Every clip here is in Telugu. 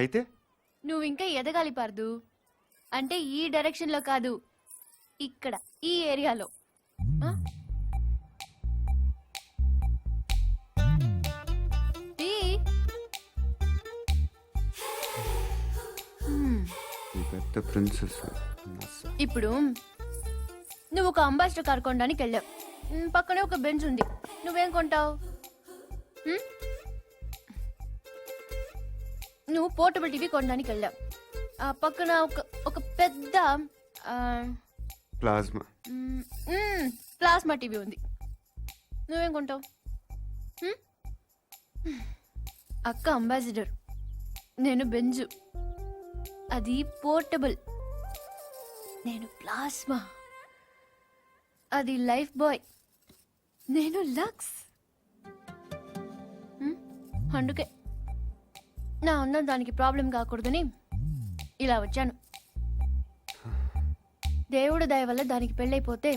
అయితే నువ్వు ఇంకా ఎదగాలి పార్దు. అంటే ఈ డైరెక్షన్ లో కాదు, ఇక్కడ ఈ ఏరియాలో. ఆ? పీ. ఈ పెద్ద ప్రిన్సెస్ ఇప్పుడు నువ్వు ఒక అంబాసిడర్ కార్ కొనడానికి వెళ్ళావు. పక్కనే ఒక బెంచ్ ఉంది. నువ్వేం కొంటావు? నువ్వు పోర్టబుల్ టీవీ కొనడానికి వెళ్ళావు. ఆ పక్కన ఒక పెద్ద ప్లాస్మా ప్లాస్మా టీవీ ఉంది. నువ్వేం కొంటావు? అక్క అంబాసిడర్, నేను బెంజు, అది పోర్టబుల్. నేను ప్లాస్మా, అది లైఫ్ బాయ్. నేను లక్స్. అందుకే నా అందం దానికి ప్రాబ్లం కాకూడదని ఇలా వచ్చాను. దేవుడు దయ వల్ల దానికి పెళ్ళైపోతే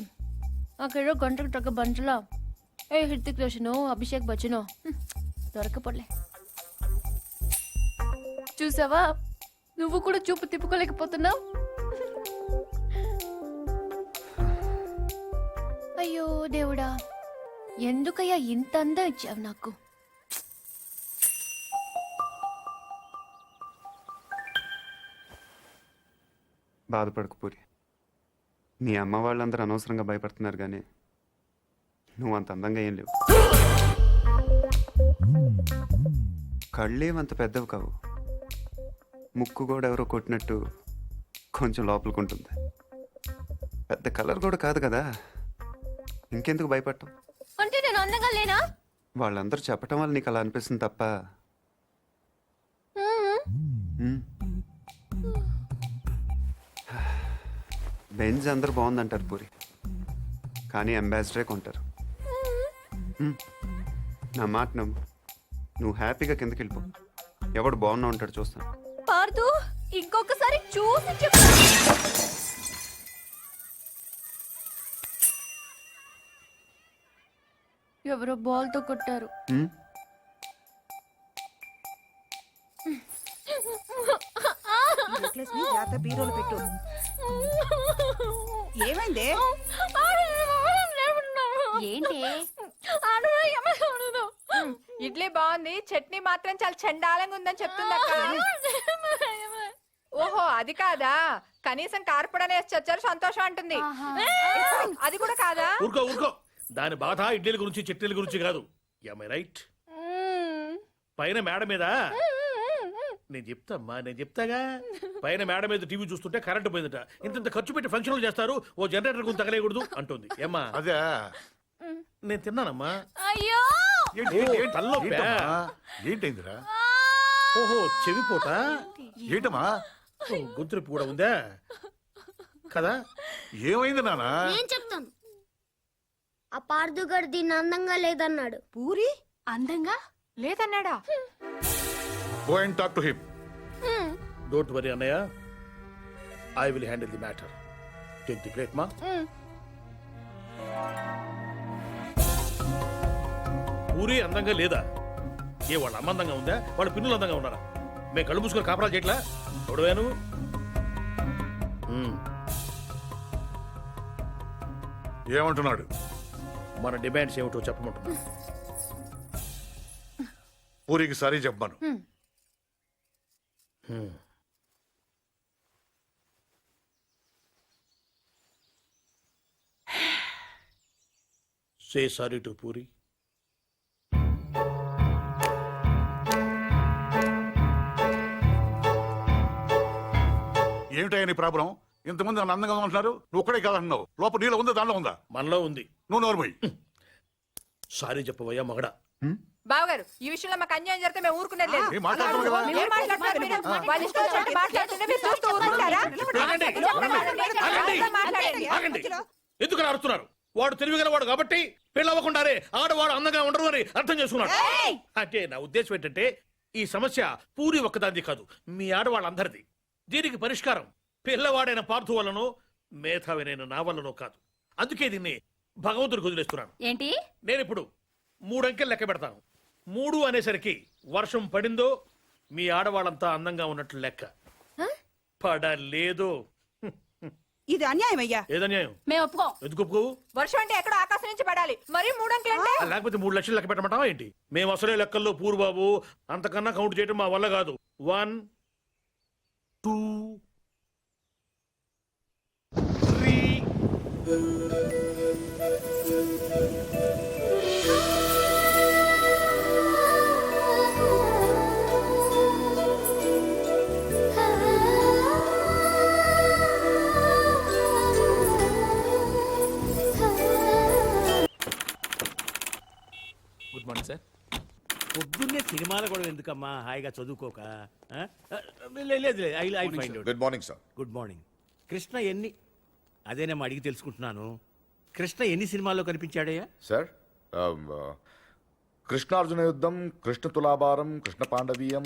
అక్కడ గంటకు తగ్గ బంటలో ఏ హృతిక్ రోషనో అభిషేక్ బచ్చనో దొరకపోలే. చూసావా, నువ్వు కూడా చూపు తిప్పుకోలేకపోతున్నావు. అయ్యో దేవుడా, ఎందుకయ్యా ఇంత అందం ఇచ్చావు నాకు? బాధపడకు పూరి. నీ అమ్మ వాళ్ళందరూ అనవసరంగా భయపడుతున్నారు, కానీ నువ్వు అంత అందంగా ఏం లేవు. కళ్ళేమంత పెద్దవి కావు. ముక్కు కూడా ఎవరో కొట్టినట్టు కొంచెం లోపలికుంటుంది. పెద్ద కలర్ కూడా కాదు కదా, ఇంకెందుకు భయపడటం? అంటే నేను అందంగా లేనా? వాళ్ళందరూ చెప్పటం వల్ల నీకు అలా అనిపిస్తుంది తప్ప. బెంజ్ అందరు బాగుందంటారు పూరి, కానీ అంబాసిడరే కొంటారు. నా మాట నమ్ము. నువ్వు హ్యాపీగా కిందకి వెళ్ళిపో. ఎవడు బాగున్నా ఉంటాడు, చూస్తాను. పార్దు, ఇంకొకసారి చూసి చెప్పు. ఎవరో బాల్ తో కొట్టారు. బీరోలు పెట్టు. ఏమైంది? ఏంటి? ఇడ్లీ బాగుంది, చట్నీ మాత్రం చాలా చండాలంగా ఉందని చెప్తుందక్క. ఓహో, అది కాదా? కనీసం కార్పొడనే వేసి వచ్చారు, సంతోషం అంటుంది. అది కూడా కాదా? ఊరుకో ఊరుకో. దాని బాధ ఇడ్లీల గురించి చట్నీల గురించి కాదు. రైట్? పైన మేడ మీద నేను చెప్తామ్మా, నేను చెప్తాగా. పైన మేడ మీద టీవీ చూస్తుంటే కరెంటు పోయిందట. ఇంత ఖర్చు పెట్టి ఫంక్షన్లు చేస్తారు, ఓ జనరేటర్ గురించి తగలేయకూడదు అంటుంది. ఏమ్మా? అదే నేను తిన్నానమ్మా. అయ్యో, ఏంటైందిరా? ఓహో, చెవిపోట. ఏంటమ్మా? గొంతులు కూడా ఉందా కదా? ఏమైంది నానా? నేను చెప్తాను. ఆ పార్దుగాడు దీన్ని అందంగా లేదన్నాడు. పూరి అందంగా లేదన్నాడా? Go and talk to him. Don't worry అన్నయ్య, I will handle the matter. Take the plate మా. పూరి అందంగా లేదా? ఏ వాళ్ళ అమ్మ అందంగా ఉందా? వాళ్ళ పిన్నులు అందంగా ఉన్నారా? మేము కళ్ళు మూసుకొని కాపరాలు చేయట్లా? చూడవేను. ఏమంటున్నాడు? మన డిమాండ్స్ ఏమిటో చెప్పమంటున్నా. పూరికి సారీ చెప్పాను. Say sorry to puri. ఏమిటయ్యా నీ ప్రాబ్లం? ఇంతమంది నన్ను అందంగా ఉంటున్నారు, నువ్వు ఒక్కడే కాదంటున్నావు. లోపల నీలో ఉందా, దానిలో ఉందా? మనలో ఉంది. నువ్వు నోరుపోయి సారీ చెప్పవయ్యా మగడా. బావగారు, ఈ విషయంలో మాకు అన్యాయం జరిగితే మేము ఊరుకునేది లేదు. ఏం మాట్లాడుతున్నావు కదా? ఏం మాట్లాడుతున్నారు మీరు? వాళ్ళ ఇష్టం వచ్చినట్టు మాట్లాడుతుంటే మీరు చూస్తూ ఊరుకుంటారా? ఆగండి. ఎందుకు అరుస్తున్నారు? వాడు తెలివిగలవాడు కాబట్టి పెళ్ళవ్వకుండానే ఆడవాడు అందంగా ఉండరు అని అర్థం చేసుకున్నాడు. అంటే నా ఉద్దేశం ఏంటంటే, ఈ సమస్య పూరి ఒక్కదాంది కాదు, మీ ఆడవాళ్ళందరిది. దీనికి పరిష్కారం పిల్లవాడైన పార్థు వల్లనో మేధావినైన నా వల్లనో కాదు. అందుకే దీన్ని భగవంతుడికి వదిలేస్తున్నాను. ఏంటి? నేను ఇప్పుడు 3 అంకెలు లెక్క పెడతాను. 3 అనేసరికి వర్షం పడిందో మీ ఆడవాళ్ళంతా అందంగా ఉన్నట్లు లెక్క పడలేదు. ఇది అన్యాయం అయ్యా. ఏదన్యాయం? మేము ఒప్పుకోం. ఎందుకు ఒప్పుకోవు? వర్షం అంటే ఎక్కడో ఆకాశం నుంచి పడాలి, మరి 3 అంకెలంటే లేకపోతే 3 లక్షలు లెక్క పెట్టమంటావా ఏంటి? మేము అసలే లెక్కల్లో పూర్ బాబు, అంతకన్నా కౌంట్ చేయడం మా వల్ల కాదు. 1 2 3 గుడ్ మార్నింగ్ సార్. పొద్దున్నే సినిమాలు కూడా ఎందుకమ్మా, హాయిగా చదువుకోక? ఆ? లేదు I find out. Good morning sir. Good morning. Krishna ఎన్ని, అదేనేమో అడిగి తెలుసుకుంటున్నాను. కృష్ణ ఎన్ని సినిమాల్లో కనిపించాడయ్యా? సార్ కృష్ణార్జున యుద్ధం, కృష్ణ తులాభారం, కృష్ణ పాండవీయం.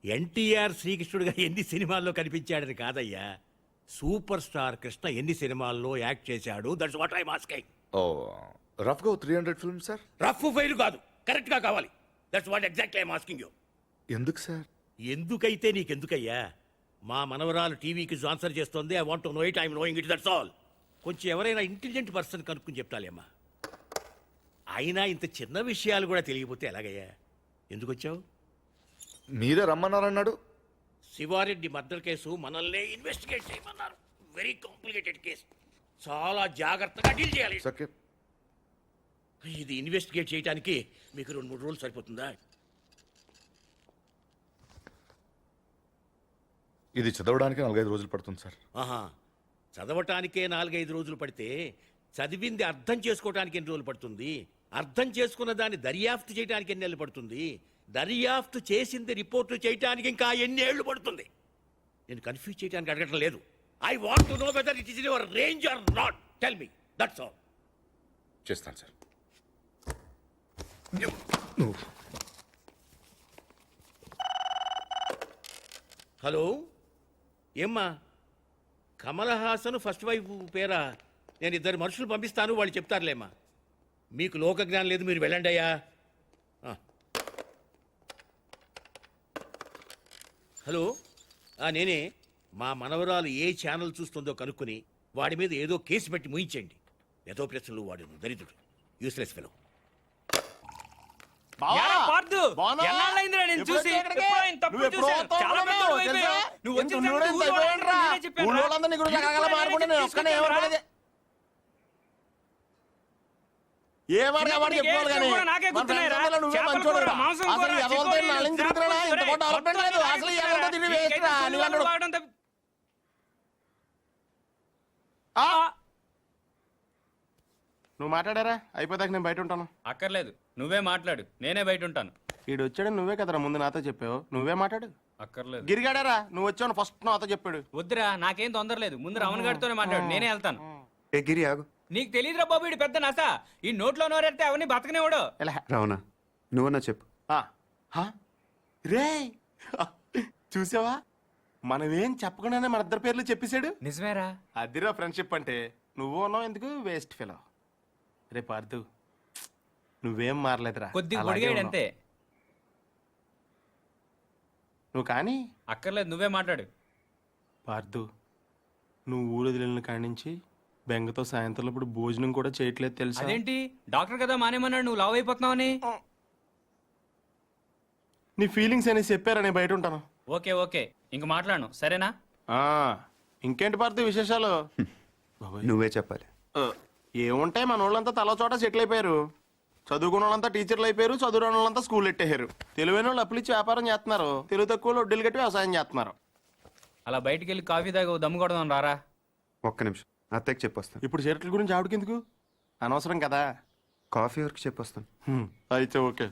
ఎన్టీఆర్ శ్రీకృష్ణుడిగా ఎన్ని సినిమాల్లో కనిపించాడని కాదయ్యా, సూపర్ స్టార్ కృష్ణ ఎన్ని సినిమాల్లో యాక్ట్ చేశాడు. That's what I asking. ఓ రఫ్ గా 300 ఫిల్మ్ సార్. రఫ్ ఫెయిల్ కాదు, కరెక్ట్ గా కావాలి. That's what exactly I asking you. ఎందుకు సార్? ఎందుకైతే నీకెందుకయ్యా? మా మనవరాలు టీవీకి ఆన్సర్ చేస్తోంది. I want to know it, I am knowing it, that's all. కొంచెం ఎవరైనా ఇంటెలిజెంట్ పర్సన్ కనుక్కుని చెప్తాలేమ్మా. అయినా ఇంత చిన్న విషయాలు కూడా తెలియకపోతే ఎలాగయ్యా? ఎందుకు వచ్చావు? మీరే రమ్మన్నారన్నాడు. శివారెడ్డి మర్డర్ కేసు మనల్నే ఇన్వెస్టిగేట్ చేయమన్నారు. వెరీ కాంప్లికేటెడ్ కేసు, చాలా జాగ్రత్తగా డీల్ చేయాలి. సకే. ఇది ఇన్వెస్టిగేట్ చేయడానికి మీకు 2-3 రోజులు సరిపోతుందా? ఇది చదవడానికి 4-5 రోజులు పడుతుంది సార్. ఆహా, చదవటానికే 4-5 రోజులు పడితే చదివింది అర్థం చేసుకోవటానికి ఎన్ని రోజులు పడుతుంది? అర్థం చేసుకున్న దాన్ని దర్యాప్తు చేయడానికి ఎన్ని నెలలు పడుతుంది? దర్యాప్తు చేసింది రిపోర్టు చేయడానికి ఇంకా ఎన్ని ఏళ్లు పడుతుంది? నేను కన్ఫ్యూజ్ చేయడానికి అడగటం లేదు. I want to know whether it is in your range or not. Tell me, that's all. చేస్తాను సార్. హలో, ఏమ్మా? కమల్ హాసన్ ఫస్ట్ వైఫ్ పేరా? నేను 2 మనుషులు పంపిస్తాను, వాళ్ళు చెప్తారులేమ్మా. మీకు లోక జ్ఞానం లేదు, మీరు వెళ్ళండి అయ్యా. హలో, నేనే. మా మనవరాలు ఏ ఛానల్ చూస్తుందో కనుక్కుని వాడి మీద ఏదో కేసు పెట్టి ముయించండి. ఏదో ప్రశ్నలు వాడు దరిద్రుడు, యూస్లెస్ ఫెలో. నువ్వు మాట్లాడారా? అయిపోదాక నేను బయట ఉంటాను. అక్కర్లేదు, నువ్వే మాట్లాడు, నేనే బయట ఉంటాను. ఈడు వచ్చాడు, నువ్వే కదరా ముందు నాతో చెప్పావు. నువ్వే మాట్లాడు. అక్కర్లేదు. గిరిగాడారా? నువ్వు వచ్చావు ఫస్ట్ నాతో చెప్పాడు. వద్దురా, నాకేం తొందర లేదు. ముందు రమణ గారితోనే మాట్లాడు, నేనే వెళ్తాను. ఏ గిరి ఆగు. నీకు తెలియదురా బాబు, ఇడు పెద్ద నస. ఈ నోట్లో నోరెడితే అవన్నీ బతకనేవాడు. ఎలా రావణా, నువ్వన్నా చెప్పు. రే చూసావా, మనమేం చెప్పకుండానే మన 2 పేర్లు చెప్పేశాడు. నిజమేరా? అదిరా ఫ్రెండ్షిప్ అంటే. నువ్వు ఉన్నావు ఎందుకు, వేస్ట్ ఫెలో. రే పార్థు, నువ్వేం మారలేదురా, కొద్దిగా అలాగే పొడిగాడు ఉన్నావు. అంతే. నువ్వు కానీ అక్కర్లేదు, నువ్వే మాట్లాడు. పార్థు, నువ్వు ఊరు వదిలిన కాడి నుంచి బెంగతో సాయంత్రం ఇప్పుడు భోజనం కూడా చేయట్లేదు తెలుసా? అదేంటి, డాక్టర్ కదా మానేమన్నాడు, నువ్వు లావ్ అయిపోతున్నావని. నీ ఫీలింగ్స్ అని చెప్పారా, నేను బయట ఉంటాను. ఓకే ఓకే, ఇంక మాట్లాడను, సరేనా? ఇంకేంటి పార్థు విశేషాలు? నువ్వే చెప్పాలి. ఏముంటాయి, మన వాళ్ళంతా తల చోట సెటిల్ అయిపోయారు. చదువుకున్న వాళ్ళంతా టీచర్లు అయిపోయారు, చదువురాని వాళ్ళంతా స్కూల్ ఎట్టేశారు. తెలివైన వాళ్ళు అప్పులు ఇచ్చి వ్యాపారం చేస్తున్నారు, తెలుగు తక్కువ వాళ్ళు వడ్డీలు కట్టి వ్యవసాయం చేస్తున్నారు. అలా బయటికి వెళ్ళి కాఫీ తాగి దమ్ము కొడదాం రారా. ఒక్క నిమిషం, అత్తయ్యకి చెప్పొస్తాను. ఇప్పుడు షర్ట్ల గురించి ఆవిడకెందుకు, అనవసరం కదా. కాఫీ వరకు చెప్పొస్తాను. అయితే ఓకే.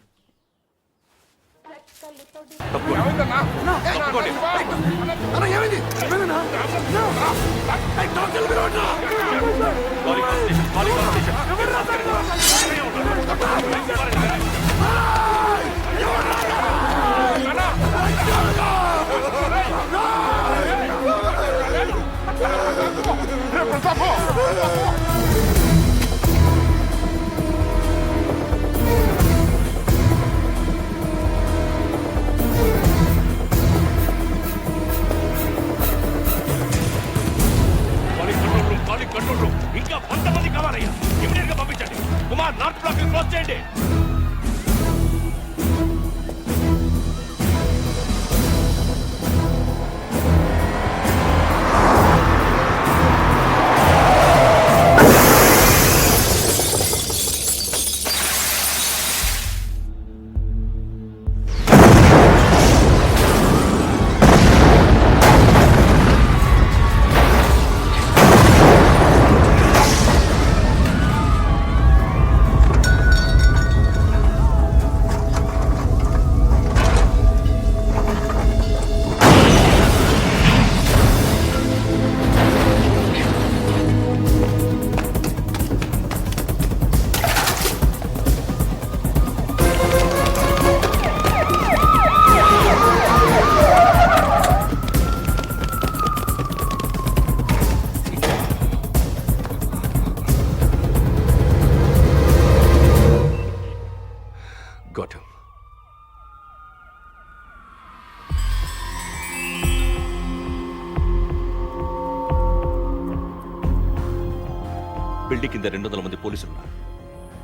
బిల్డింగ్ కింద 200 మంది పోలీసులు ఉన్నారు.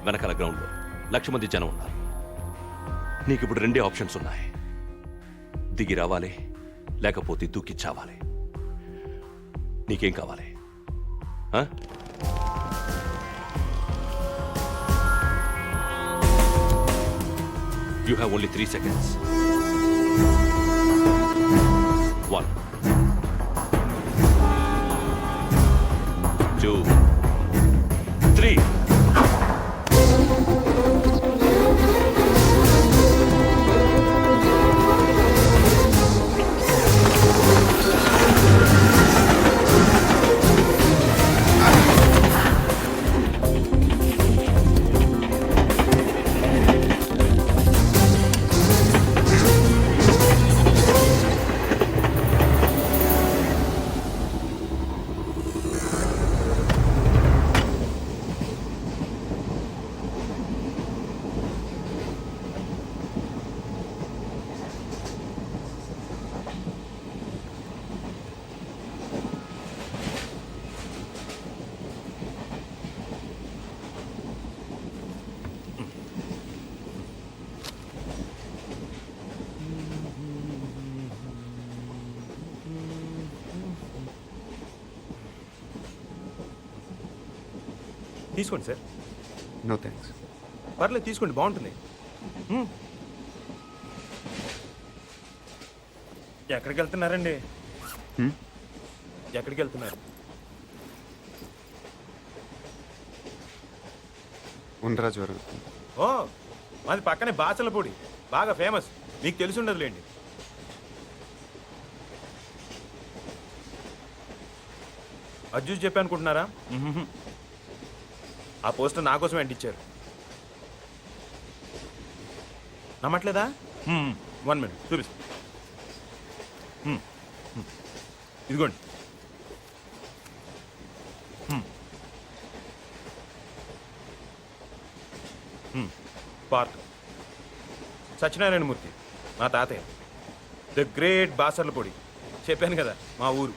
వెనకాల గ్రౌండ్లో 1,00,000 మంది జనం ఉన్నారు. నీకు ఇప్పుడు 2 ఆప్షన్స్ ఉన్నాయి. దిగి రావాలి, లేకపోతే దూకి చావాలి. నీకేం కావాలి? You have only 3 seconds. 1, 2, 3. తీసుకోండి సార్. No thanks. పర్లేదు తీసుకోండి, బాగుంటుంది. ఎక్కడికి వెళ్తున్నారండి? ఎక్కడికి వెళ్తున్నారు? ఉండరా జ్వరం. ఓ, మాది పక్కనే బాచలపూడి, బాగా ఫేమస్, మీకు తెలిసి ఉండదులేండి. అది చూసి చెప్పి అనుకుంటున్నారా? ఆ పోస్టర్ నా కోసం అంటించారు. నమ్మట్లేదా? 1 మినిట్ చూపిస్తా. ఇదిగోండి. పార్క్ సత్యనారాయణమూర్తి మా తాతయ్య, ద గ్రేట్ బాసర్లపొడి. చెప్పాను కదా మా ఊరు.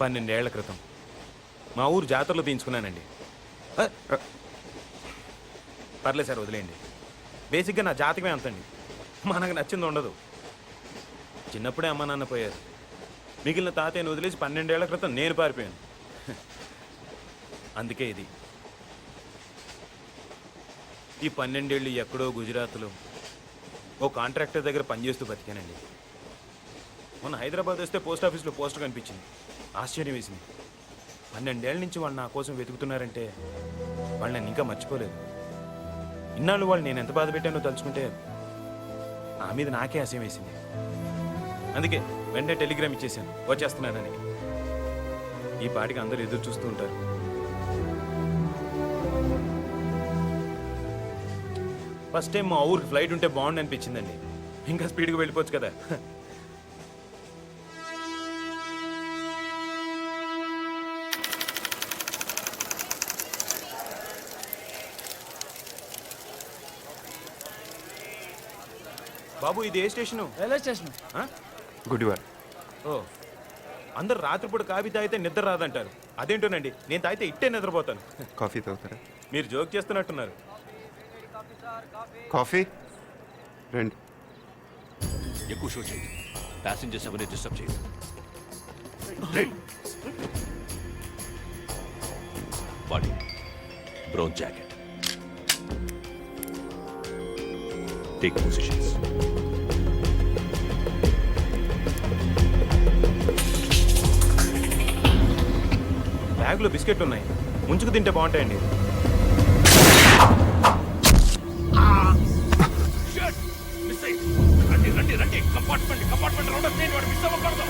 పన్నెండేళ్ల క్రితం మా ఊరు జాతరలో తీయించుకున్నానండి. పర్లేదు సార్, వదిలేయండి. బేసిక్గా నా జాతకమే అంతండి, మనకు నచ్చింది ఉండదు. చిన్నప్పుడే అమ్మ నాన్న పోయారు, మిగిలిన తాతయ్యను వదిలేసి 12 ఏళ్ల క్రితం నేను పారిపోయాను. అందుకే ఇది. ఈ 12 ఏళ్ళు ఎక్కడో గుజరాత్లో ఓ కాంట్రాక్టర్ దగ్గర పనిచేస్తూ బతికానండి. మొన్న హైదరాబాద్ వస్తే పోస్ట్ ఆఫీస్లో పోస్టర్ కనిపించింది. ఆశ్చర్యం వేసింది. 12 ఏళ్ళ నుంచి వాళ్ళు నా కోసం వెతుకుతున్నారంటే వాళ్ళు నన్ను ఇంకా మర్చిపోలేదు. ఇన్నాళ్ళు వాళ్ళు నేను ఎంత బాధ పెట్టానో తలుచుకుంటే నా మీద నాకే అసహ్యం వేసింది. అందుకే వెంటనే టెలిగ్రామ్ ఇచ్చేసాను వచ్చేస్తున్నానని. ఈ పాటికి అందరూ ఎదురు చూస్తూ ఉంటారు. ఫస్ట్ టైం మా ఊరికి ఫ్లైట్ ఉంటే బాగుండు అనిపించిందండి. ఇంకా స్పీడ్గా వెళ్ళిపోవచ్చు కదా. బాబు ఇది ఏ స్టేషను? Railway station. గుడివాడ. ఓ, అందరు రాత్రిపూట కాఫీ తాగితే నిద్ర రాదంటారు. అదేంటోనండి, నేను తాగితే ఇట్టే నిద్రపోతాను. కాఫీ తాగుతారా? మీరు జోక్ చేస్తున్నట్టున్నారు. కాఫీ రండి. ఎక్కువ షో చేయి, ప్యాసింజర్స్ ఎవరిని డిస్టర్బ్ చేయి. Body brown jacket, take positions. బ్యాగ్లో బిస్కెట్లు ఉన్నాయి, ముంచుకు తింటే బాగుంటాయండి. రండి రండి, కంపార్ట్మెంట్ రౌండ్ ఆఫ్ చేయండి, వాడు మిస్ అవ్వకూడదు.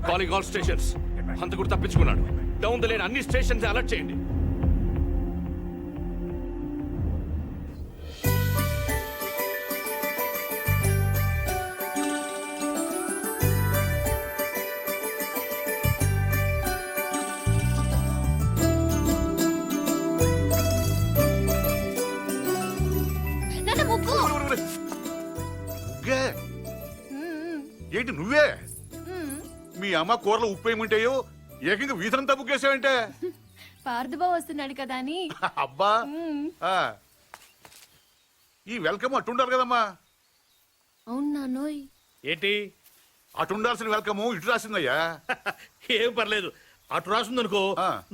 Calling all stations. హంతకుడు తప్పించుకున్నాడు. డౌన్ ద లేన్ అన్ని స్టేషన్స్ అలర్ట్ చేయండి. లోపలి ముగ్గే ఏంటి నువ్వే మీ అమ్మ కూరలో ఉప్పు ఏముంటాయో ఏకంగా వీధంతా ముగ్గేసావంటే పార్థబాబు వస్తున్నాడు కదా అని. అబ్బా ఆ. ఈ వెల్కమ్ అట్టుండాలి కదమ్మా. అవును నాన్నోయ్. ఏంటి అటుండాల్సిన వెల్కమ్ ఇటు రాసిందయ్యా. ఏం పర్లేదు. అటు రాసిందనుకో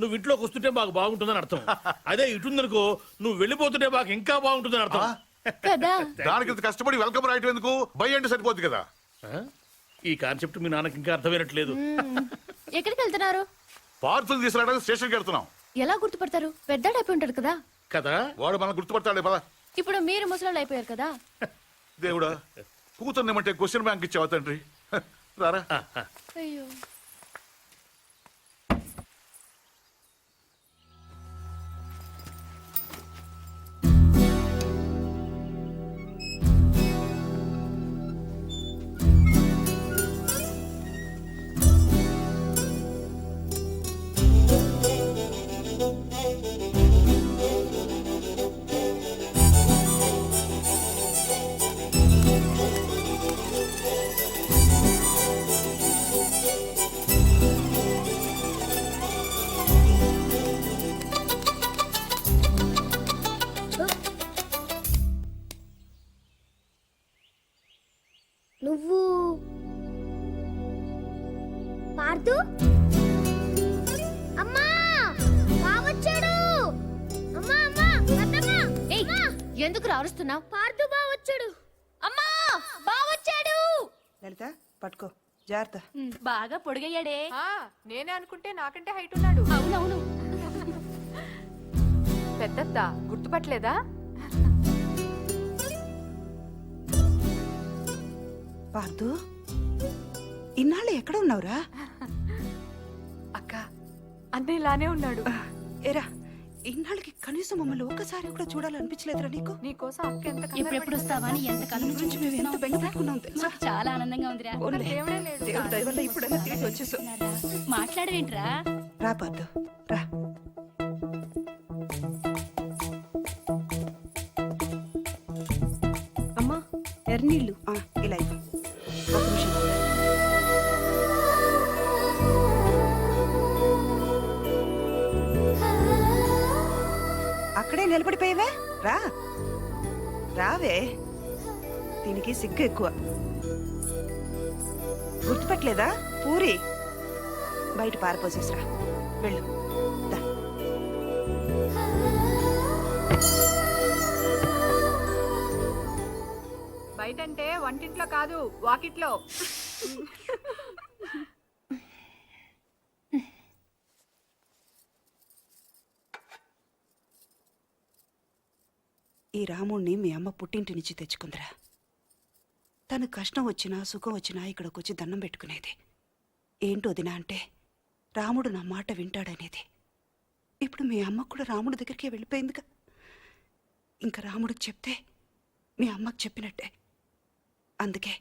నువ్వు ఇంట్లోకి వస్తుంటే మాకు బాగుంటుందని అర్థం. అదే ఇటుందనుకో నువ్వు వెళ్ళిపోతుంటే మాకు ఇంకా బాగుంటుందని అర్థం కదా. దానికి ఇంత కష్టపడి వెల్కమ్ రాయటం ఎందుకు? బై అంటే సరిపోద్ది కదా. ఈ కాన్సెప్ట్ మీ నాన్నకి ఇంకా అర్థమైనట్లేదు. ఎక్కడికి వెళ్తున్నారు? పార్సల్ తీసుకురావడానికి స్టేషన్కి వెళ్తున్నాం. ఎలా గుర్తుపడతారు? పెద్దాడైపోయి ఉంటాడు కదా. కదా వాడు మనం గుర్తుపడతాడే పద. ఇప్పుడు మీరు ముసలాళ్ళు అయిపోయారు కదా. దేవుడా కూతుర్నేమంటే క్వశ్చన్ బ్యాంక్ ఇచ్చావా తండ్రి. రారా. అయ్యో. నువ్వు పార్దు అమ్మా బావొచ్చాడు. అమ్మా అమ్మా అత్తమ్మ. ఏయ్, ఎందుకు అరుస్తున్నావు? పార్దు బావొచ్చాడు. అమ్మా బావొచ్చాడు. లలిత పట్టుకో జాగ్రత్త. బాగా పొడిగయ్యాడే. నేనే అనుకుంటే నాకంటే హైట్ ఉన్నాడు. అవునవును. పెద్దత్త గుర్తుపట్టలేదా? పార్దు ఇన్నాళ్ళు ఎక్కడ ఉన్నావురా? అక్క అన్నయ్య ఇలానే ఉన్నాడు. ఏరా ఇన్నాళ్ళకి కనీసం మమ్మల్ని ఒక్కసారి కూడా చూడాలనిపించలేదురా నీకు? నీకోసం అక్క ఎంత ఎప్పుడెప్పుడు వస్తావా అని ఎంత కాలం నుంచి నుంచి మేము ఎంత బెంగ పెట్టుకున్నాం తెలుసా? చాలా ఆనందంగా ఉందిరా. పోన్లే. దేవుడే లేడు. దేవుడి దయ వల్ల ఇప్పుడైనా తిరిగి వచ్చేసాం. మాట్లాడవేంట్రా? రా పార్దు రా. అమ్మా ఎర్నీళ్ళు ఇలా ఇవ్వు. ఒక్క నిమిషం. అక్కడే నిలబడిపోయావే రా. రావే. దీనికి సిగ్గు ఎక్కువ. గుర్తుపట్టలేదా? పూరి బయట పారిపోసేసిరా. వెళ్ళు దా. బయటంటే వంటింట్లో కాదు వాకిట్లో. ఈ రాముణ్ణి మీ అమ్మ పుట్టింటి నుంచి తెచ్చుకుందిరా. తను కష్టం వచ్చినా సుఖం వచ్చినా ఇక్కడికి వచ్చి దండం పెట్టుకునేది. ఏంటో దినా అంటే రాముడు నా మాట వింటాడనేది. ఇప్పుడు మీ అమ్మ కూడా రాముడి దగ్గరికి వెళ్ళిపోయిందిగా. ఇంకా రాముడికి చెప్తే మీ అమ్మకు చెప్పినట్టే. అందుకే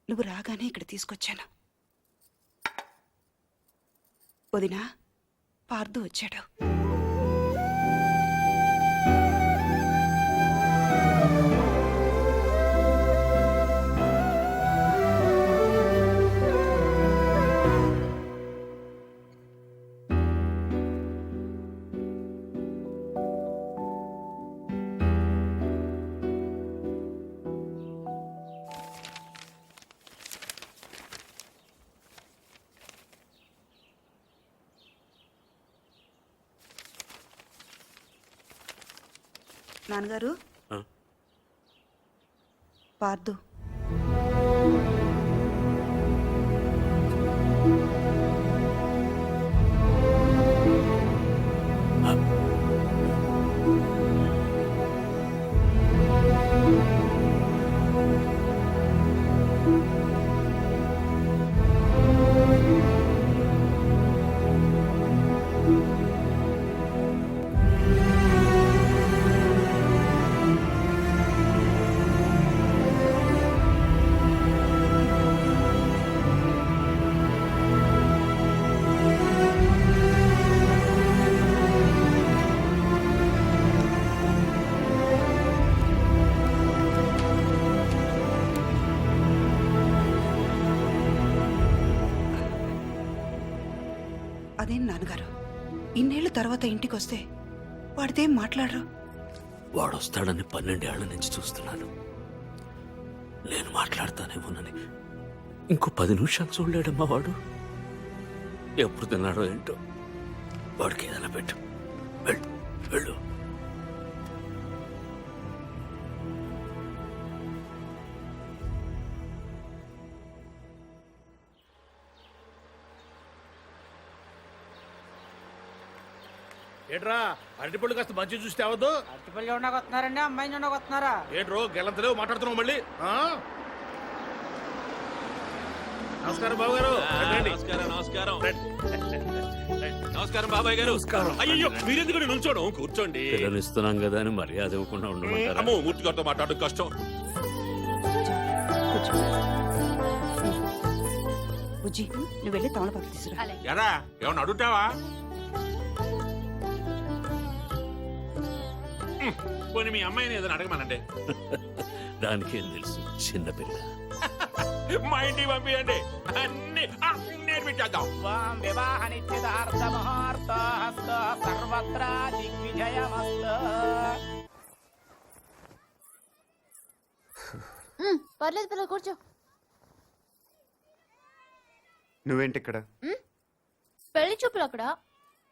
నువ్వు రాగానే ఇక్కడ తీసుకొచ్చాను. వదినా పార్దు వచ్చాడు. నాన్నగారు పార్దు అదేం నాన్నగారు ఇన్నేళ్ల తర్వాత ఇంటికి వస్తే వాడిదేం మాట్లాడరు. వాడు వస్తాడని 12 ఏళ్ల నుంచి చూస్తున్నాను. నేను మాట్లాడతానేమోనని ఇంకో 10 నిమిషాలు చూడలేడమ్మా వాడు. ఎప్పుడు తిన్నాడో ఏంటో. వాడికి ఏదైనా పెట్టు. వెళ్ళు వెళ్ళు. ఏట్రా అరటిపళ్ళు కాస్త మంచి చూస్తే అవద్దు. అరటిపల్లి ఉండకొస్తున్నారండి, అమ్మాయి ఉండకొస్తున్నారా? ఏట్రో గెలంతలేవు మాట్లాడుతున్నావు మళ్ళీ ఆ? నమస్కారం బాబు గారు. రండి. నమస్కారం. రండి. నమస్కారం బాబాయ్ గారు. అయ్యో మీరెందుకు నుంచోడం? కూర్చోండి. పిల్లనిస్తున్నాం కదా అని మర్యాద ఇవ్వకుండా ఉండమంటారా? అమ్మో మూర్తి గారితో మాట్లాడడం కష్టం. కూర్చో. బుజ్జి నువ్వు వెళ్ళి తమలపాకు తీసుకురా. ఎరా ఏమన్నా అడుగుతావా? పోనీ మీ అమ్మాయిని ఏదైనా అడగమనండి. దానికేం తెలుసు, చిన్నపిల్ల. మా ఇంటికి పంపించండి, అన్ని నేర్పించేద్దాం. వివాహ నిశ్చితార్థ ముహూర్త సర్వత్రా దిగ్విజయమస్తు. పర్లేదు పిల్ల కూర్చో. నువ్వేంటి ఇక్కడ? పెళ్లి చూపులు అక్కడ